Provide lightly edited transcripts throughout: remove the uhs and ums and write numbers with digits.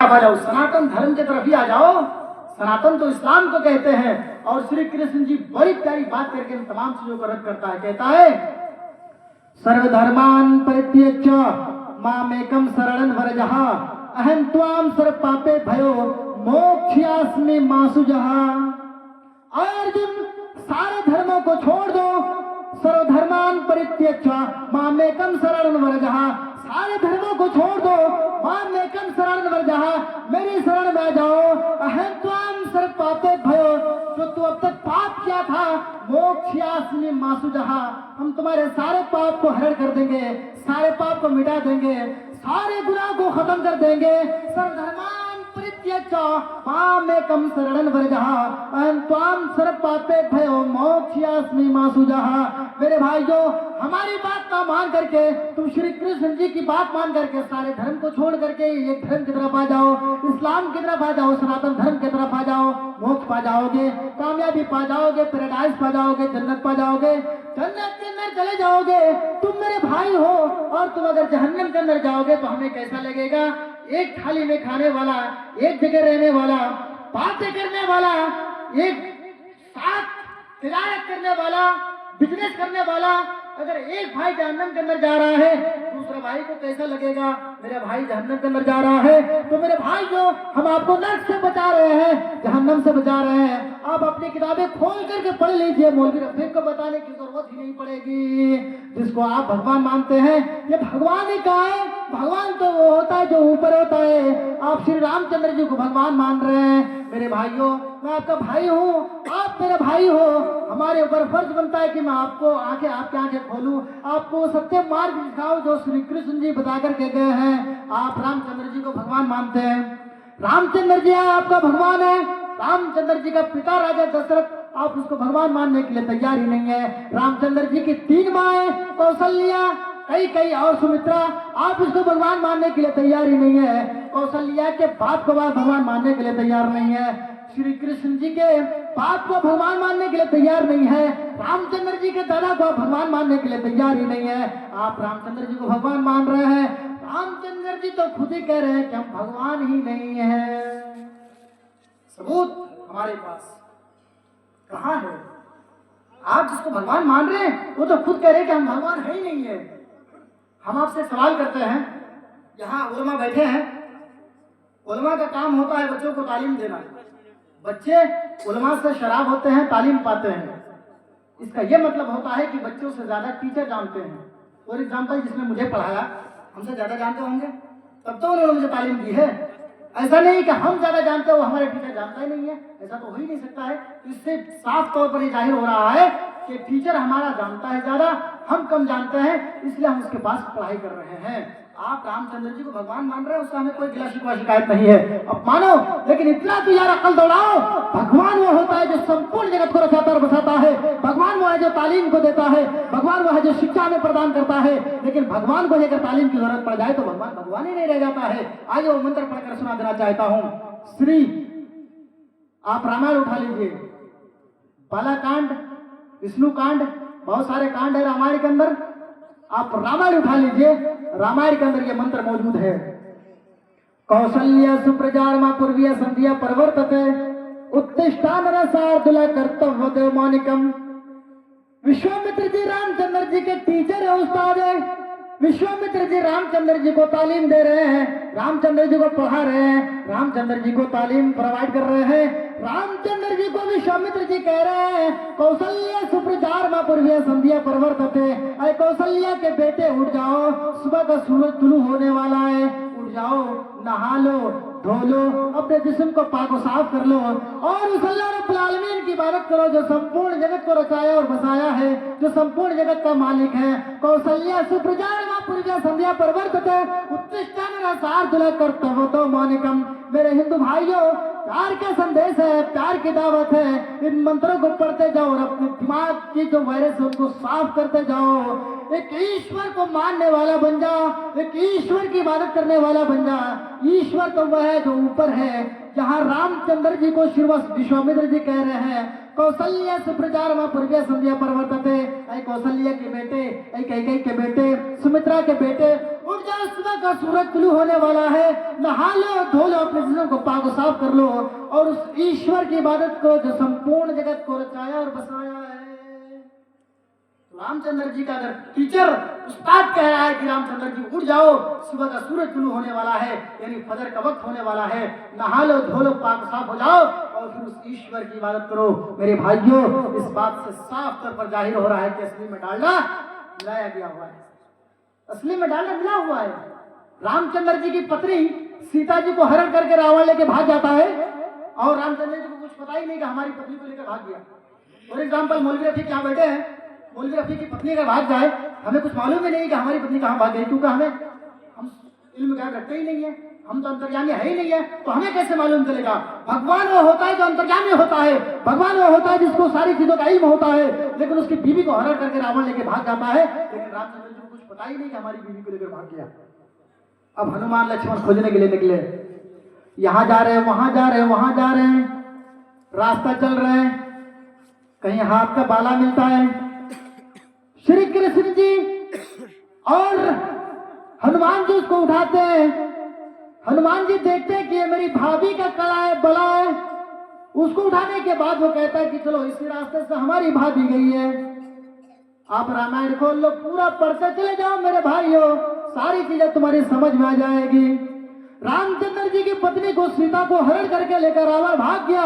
आ जाओ, सनातन धर्म की तरफ ही आ जाओ। सनातन तो इस्लाम को कहते हैं। और श्री कृष्ण जी बड़ी प्यारी बात करके इन तमाम चीजों को रद्द करता है। कहता है सर्वधर्मान परित्यज्य मामेकम शरणं व्रजः अहं त्वां सर्व पापे भयो मोक्षयास्मि मा शुचः। अर्जुन, सारे धर्मों को छोड़ दो, सर्वधर्मान परित्यज्य मामेकम शरणं व्रजः, सारे धर्मों को छोड़ दो, मामेकम शरणं व्रजः, मेरी शरण में जाओ। अहं त्वां सर्व पापे भयो, जो तू अब तक पाप किया था, मोक्षयास्मि मा शुचः, हम तुम्हारे सारे पाप को हरण कर देंगे, सारे पाप को मिटा देंगे, सारे गुनाह को खत्म कर देंगे। सर्वधर्मान परित्यज्य मामेकम शरणं व्रजः अहं त्वां सर्व पापे भयो मोक्षयास्मि मा शुचः। मेरे भाइयों, हमारी बात ना मान करके तुम श्री कृष्ण जी की बात मान करके सारे धर्म को छोड़ करके एक धर्म की तरफ आ जाओ, इस्लाम की तरफ आ जाओ, सनातन धर्म की तरफ आ जाओ, मोक्ष पा जाओगे, कामयाबी पा जाओगे, पैराडाइज पा जाओगे, जन्नत पा जाओगे, जन्नत के अंदर चले जाओगे। तुम मेरे भाई हो और तुम अगर जहन्नम के अंदर जाओगे तो हमें कैसा लगेगा? एक थाली में खाने वाला, एक जगह रहने वाला, बातें करने वाला, एक साथ तिजारत करने वाला, बिजनेस करने वाला, अगर एक भाई जहन्नम के अंदर जा रहा है, दूसरे भाई को कैसा लगेगा? मेरा भाई जहन्नम के अंदर जा रहा है। तो मेरे भाई, जो हम आपको नर्क से बचा रहे हैं, जहन्नम से बचा रहे हैं, आप अपनी किताबें खोल करके पढ़ लीजिए। मौलवी रफीक को बताने की जरूरत ही नहीं पड़ेगी। जिसको आप भगवान मानते हैं, ये भगवान ही कहा है? भगवान तो वो होता है जो ऊपर होता है। आप श्री रामचंद्र जी को भगवान मान रहे हैं। मेरे भाइयों, मैं आपका भाई हूँ, आप मेरे भाई हो। हमारे ऊपर फर्ज बनता है कि मैं आपको आपकी आंखें खोलूं, आपको सत्य मार्ग दिखाऊं जो श्री कृष्ण जी बता करके गए हैं। आप रामचंद्र जी को भगवान मानते हैं, रामचंद्र जी आपका भगवान है। रामचंद्र जी का पिता राजा दशरथ, आप उसको भगवान मानने के लिए तैयार ही नहीं है। रामचंद्र जी की 3 माएं, कौशल्या, कई और सुमित्रा, आप इसको भगवान मानने के लिए तैयार ही नहीं है। कौशल्या के बाप को भगवान मानने के लिए तैयार नहीं है। श्री कृष्ण जी के बाप को भगवान मानने के लिए तैयार नहीं है। रामचंद्र जी के दादा को भगवान मानने के लिए तैयार ही नहीं है। आप रामचंद्र जी को भगवान मान रहे हैं। रामचंद्र जी तो खुद ही कह रहे हैं कि हम भगवान ही नहीं है। सबूत हमारे पास कहाँ है? आप जिसको भगवान मान रहे हैं वो तो खुद कह रहे हैं कि हम भगवान है ही नहीं है। हम आपसे सवाल करते हैं, यहाँ उलमा बैठे हैं, उलमा का काम होता है बच्चों को तालीम देना। बच्चे उलमा से शराब होते हैं, तालीम पाते हैं। इसका यह मतलब होता है कि बच्चों से ज्यादा टीचर जानते हैं। फॉर एग्जाम्पल, जिसने मुझे पढ़ाया हमसे ज्यादा जानते होंगे, तब तो उन्होंने मुझे तालीम दी है। ऐसा नहीं कि हम ज्यादा जानते हो, हमारे टीचर जानता ही नहीं है, ऐसा तो हो ही नहीं सकता है। तो इससे साफ तौर पर ये जाहिर हो रहा है कि टीचर हमारा जानता है ज्यादा, हम कम जानते हैं, इसलिए हम उसके पास पढ़ाई कर रहे हैं। आप रामचंद्र जी को भगवान मान रहे हो, उसका हमें कोई गिला शिकवा शिकायत नहीं है, अब मानो। लेकिन इतना तो यार अकल दौड़ाओ, भगवान वो होता है जो संपूर्ण जगत को रचाता और बसाता है। भगवान वो है जो तालीम को देता है। भगवान वो है जो शिक्षा में प्रदान करता है। लेकिन भगवान को अगर तालीम की जरूरत पड़ जाए तो भगवान भगवान ही नहीं रह जाता है। आइए वो मंत्र पढ़कर सुना देना चाहता हूँ। श्री, आप रामायण उठा लीजिए, बालाकांड, विष्णु कांड, बहुत सारे कांड है रामायण के अंदर। आप रामायण उठा लीजिए, रामायण के अंदर ये मंत्र मौजूद है। कौशल्य सुप्रजारमा पूर्वीय संध्या प्रवर्तते उत्तिष्ठान शार्दूल कर्तव्य देव मौनिकम। विश्वामित्र जी रामचंद्र जी के टीचर है, उस्ताद है। विश्वामित्र जी रामचंद्र जी को तालीम दे रहे हैं, रामचंद्र जी को पढ़ा रहे हैं, रामचंद्र जी को तालीम प्रोवाइड कर रहे हैं। रामचंद्र जी को विश्वामित्र जी कह रहे हैं, कौशल्य सुप्रजारमा पूर्वीय संध्या प्रवर्तते, अरे कौशल्या के बेटे उठ जाओ, सुबह का सूरज तुलू होने वाला है, उठ जाओ, नहा लो, धो लो, अपने जिस्म को पाको साफ कर लो और उस अल्लाह रब्बुल आलमीन की इबादत करो जो संपूर्ण जगत को रचाया और बसाया है, जो संपूर्ण जगत का मालिक है। कौशल्या सुप्रजारमा पूर्वीय संध्या प्रवर्तते उत्तिष्ठान शार्दूल कर्तव्य मौनिकम। मेरे हिंदू भाइयों, प्यार का संदेश है, प्यार की दावत है। इन मंत्रों को पढ़ते जाओ और अपने दिमाग की जो वायरस है उनको साफ करते जाओ। एक ईश्वर को मानने वाला बन जा, एक ईश्वर की इबादत करने वाला बन जा। ईश्वर तो वह है जो ऊपर है, यहाँ रामचंद्र जी को श्री विश्वामित्र जी कह रहे हैं, कौशल्य सुप्रचार में पूर्व संध्या परिवर्तते, ऐ कौशल्य के बेटे, ऐ कैकेयी के बेटे, सुमित्रा के बेटे, उठ जाओ, सुबह का सूरज तुलू होने वाला है, नहा लो, धो लो, अपने जिस्म को पाक साफ कर लो और उस ईश्वर की इबादत करो जो संपूर्ण जगत को रचाया और बसाया है। रामचंद्र जी का अगर टीचर उस्ताद कह रहा है कि रामचंद्र जी उठ जाओ, सुबह का सूरज तुलू होने वाला है, यानी फजर का वक्त होने वाला है, नहा लो, धो लो, पाक साफ हो जाओ और फिर उस ईश्वर की इबादत करो। मेरे भाइयों, इस बात से साफ तौर पर जाहिर हो रहा है कि असली में डालडा मिलाया गया हुआ है, असली में डालडा मिला हुआ है। रामचंद्र जी की पत्नी सीता जी को हरण करके रावण लेके भाग जाता है और रामचंद्र जी को कुछ पता ही नहीं कि हमारी पत्नी को लेकर भाग गया। फॉर एग्जाम्पल, मौलवी रफी क्या बैठे हैं, मौलवी रफी की पत्नी अगर भाग जाए, हमें कुछ मालूम ही नहीं कि हमारी पत्नी कहाँ भाग गई, क्योंकि हम इल्म क्या रखते ही नहीं है, हम तो अंतर्यामी है ही नहीं है, तो हमें कैसे मालूम चलेगा। भगवान वो होता है जो अंतर्यामी होता है, भगवान वो होता है जिसको सारी चीजों का इल्म होता है, लेकिन उसकी बीवी को हरण करके रावण लेके भाग जाता है, लेकिन रामचंद्र जी को कुछ पता ही नहीं कि हमारी बीवी को लेकर भाग गया। अब हनुमान लक्ष्मण खोजने के लिए निकले, यहाँ जा रहे हैं, वहां जा रहे हैं, वहां जा रहे हैं, रास्ता चल रहे हैं, कहीं हाथ का बाला मिलता है, श्री कृष्ण जी और हनुमान जी उसको उठाते हैं। हनुमान जी देखते हैं कि ये मेरी भाभी का कड़ा है, बला है। उसको उठाने के बाद वो कहता है कि चलो इसी रास्ते से हमारी भाभी गई है। आप रामायण खोल लो, पूरा पढ़ते चले जाओ मेरे भाइयों, सारी चीजें तुम्हारी समझ में आ जाएगी। रामचंद्र जी की पत्नी को, सीता को हरण करके लेकर रावण भाग गया।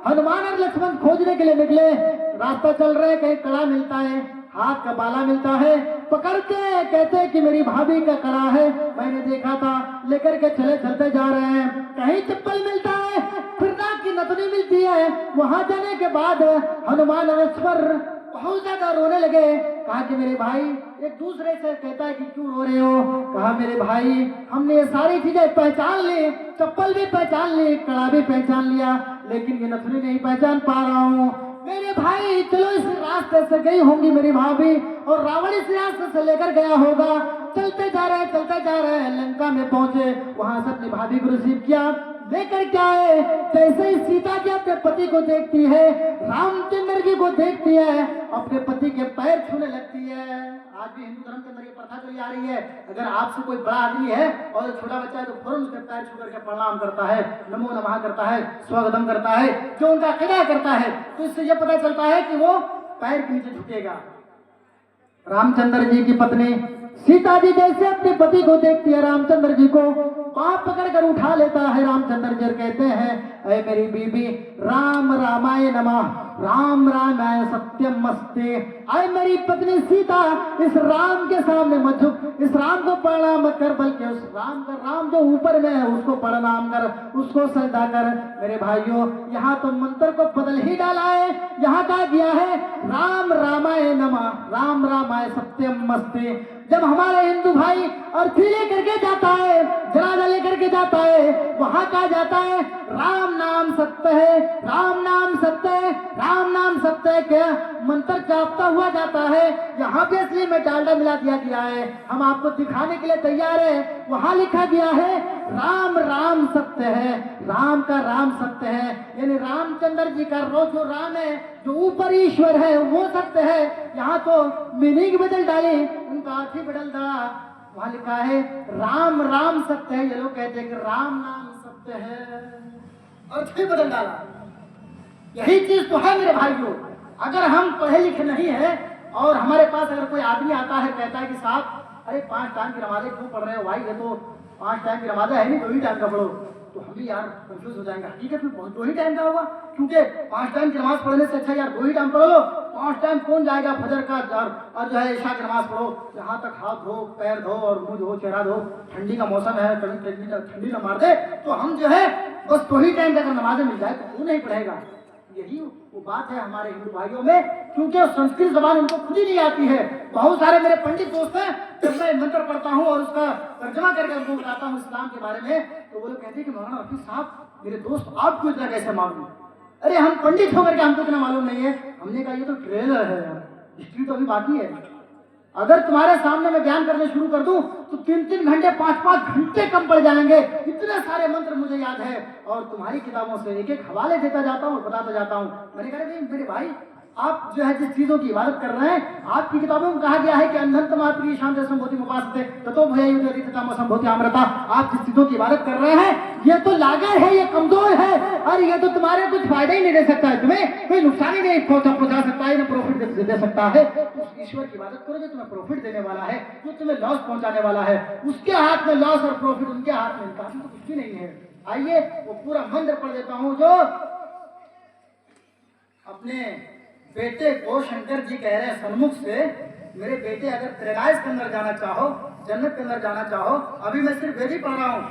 हनुमान और लक्ष्मण खोजने के लिए निकले, रास्ता चल रहे, कहीं कड़ा मिलता है, हाथ का बाला मिलता है, पकड़ते हैं, कहते हैं कि मेरी भाभी का कड़ा है, मैंने देखा था, लेकर के चलते जा रहे हैं। कहीं चप्पल मिलता है, फिर नाक की नथनी मिलती है। वहां जाने के बाद हनुमान और लक्ष्मण बहुत ज्यादा रोने लगे। कहा कि मेरे भाई, एक दूसरे से कहता है कि क्यों रो रहे हो। कहा मेरे भाई, हमने ये सारी चीजें पहचान ली, चप्पल भी पहचान ली, कड़ा भी पहचान लिया, लेकिन ये नथनी नहीं पहचान पा रहा हूँ। मेरे भाई चलो, इस रास्ते से गई होंगी मेरी भाभी और रावण इस रास्ते से लेकर गया होगा। चलते जा रहे हैं, लंका में पहुंचे, वहां से अपनी भाभी को रिसीव किया, लेकर क्या है, जैसे ही सीता जी अपने पति को देखती है, रामचंद्र जी को देखती है, अपने पति के पैर छूने लगती है। आज भी हिंदू धर्म के अंदर ये प्रथा चली आ रही है, अगर आपसे कोई बड़ा आदमी है और छोटा बच्चा है तो फौरन उसके पैर छू करके प्रणाम करता है, नमो नमः करता है, स्वागतम करता है, जो उनका क़िदा करता है। तो इससे यह पता चलता है कि वो पैर के नीचे झुकेगा। रामचंद्र जी की पत्नी सीता जी जैसे अपने पति को देखती है, रामचंद्र जी को पांव पकड़कर उठा लेता है। रामचंद्र जी कहते हैं, अरे मेरी बीबी, राम रामाय नमः, राम रामाय सत्यम मस्ते। अरे मेरी पत्नी सीता, इस राम के सामने मत झुक, इस राम को प्रणाम मत कर, बल्कि उस राम का, राम जो ऊपर में है उसको प्रणाम कर, उसको सजदा कर। मेरे भाइयों, यहाँ तो मंत्र को बदल ही डाला है, यहाँ कहा गया है राम रामाय नमः, राम रामाय सत्यम मस्ते। जब हमारे हिंदू भाई अर्थी लेकर के जाता है, जनाजा लेकर के जाता है, वहां कहा जाता है राम नाम सत्य है, राम नाम सत्य है, राम नाम सत्य है, क्या मंत्र जापता हुआ जाता है। यहाँ पे असली में डालडा मिला दिया गया है, हम आपको दिखाने के लिए तैयार है। वहां लिखा गया है राम राम सत्य है, राम का राम सत्य है, यानी रामचंद्र जी का जो राम है, जो ऊपर ईश्वर है, वो सत्य है। यहाँ तो मीनिंग बदल डाली, उनका अर्थ ही बदल डाला। वहां लिखा है राम राम सत्य है, ये लोग कहते हैं कि राम नाम सत्य है, अर्थ ही बदल डाला। यही चीज तो है मेरे भाइयों। अगर हम पढ़े लिखे नहीं है और हमारे पास अगर कोई आदमी आता है, कहता है कि साहब अरे 5 टाइम की नमाजें क्यों पढ़ रहे हो भाई, ये तो 5 टाइम की नमाजें है नहीं, 2 ही टाइम का पढ़ो, तो हम भी यार कंफ्यूज हो जाएंगे। हकीकत में 2 ही टाइम का होगा, क्योंकि 5 टाइम की नमाज पढ़ने से अच्छा यार 2 ही टाइम पढ़ लो। 5 टाइम कौन जाएगा फजर का और जो है ईशा की नमाज पढ़ो, यहाँ तक हाथ धो, पैर धो और मुंह धो, चेहरा धो, ठंडी का मौसम है, कभी ठंडी न मार दे, तो हम जो है बस 2 ही टाइम का अगर नमाजें मिल जाए तो क्यों नहीं पढ़ेगा। यही वो बात है हमारे हिंदू भाइयों में, क्योंकि संस्कृत जबान उनको खुद ही नहीं आती है। बहुत सारे मेरे पंडित दोस्त हैं, जब मैं मंत्र पढ़ता हूँ और उसका तर्जमा करके उनको बताता हूँ इस्लाम के बारे में, तो वो लोग कहते हैं कि मौलाना रफी साहब मेरे दोस्त आपको इतना कैसे मालूम। अरे हम पंडित होकर के हमको इतना मालूम नहीं है। हमने कहा ये तो ट्रेलर है यार, हिस्ट्री तो अभी बाकी है। अगर तुम्हारे सामने मैं ज्ञान करने शुरू कर दूं तो 3-3 घंटे 5-5 घंटे कम पड़ जाएंगे। इतने सारे मंत्र मुझे याद है और तुम्हारी किताबों से एक एक हवाले देता जाता हूँ, बताता जाता हूँ। मैंने कहा मेरे भाई, आप जो है जिस चीजों की इबादत कर रहे हैं, आपकी किताबों में कहा गया है कि अंधंतम आपकी शांति संभूति मुपासते ततो भययुतम संभूति अमृता। आप जिस चीजों की इबादत कर रहे हैं ये तो लागर है, ये कमजोर है और ये तो तुम्हारे कुछ फायदा ही नहीं दे सकता है, तुम्हें कोई नुकसान ही नहीं पहुंचा सकता है, ना प्रॉफिट दे सकता है। उस ईश्वर की इबादत करो जो तुम्हें प्रॉफिट देने वाला है, जो तुम्हें लॉस पहुंचाने वाला है। उसके हाथ में लॉस और प्रॉफिट, उनके हाथ में इनका तो कुछ भी नहीं है। आइए वो पूरा मंत्र पढ़ देता हूं जो अपने बेटे को शंकर जी कह रहे हैं सन्मुख से, मेरे बेटे अगर पैराडाइज के अंदर जाना चाहो, जन्नत के अंदर जाना चाहो, अभी मैं सिर्फ वेद ही पढ़ रहा हूं।